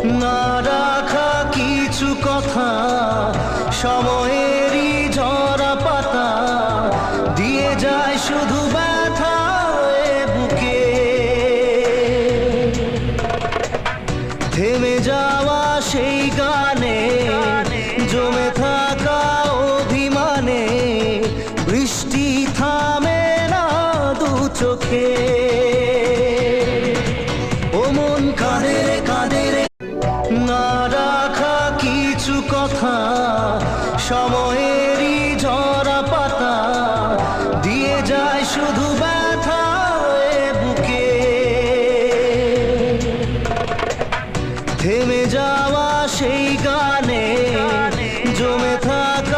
না রাখা কিছু কথা, সময়েরই ঝরা পাতা দিয়ে যায় শুধু ব্যথা এ বুকে। থেমে যাওয়া সেই গানে, জমে থাকা অভিমানে, বৃষ্টি থামে না দু চোখে। ও মন কাঁদে রে কাঁদে রে, না রাখা কিছু কথা, সময়েরই ঝরা পাতা দিয়ে যায় শুধু ব্যথা এ বুকে। থেমে যাওয়া সেই গানে, জমে থাকা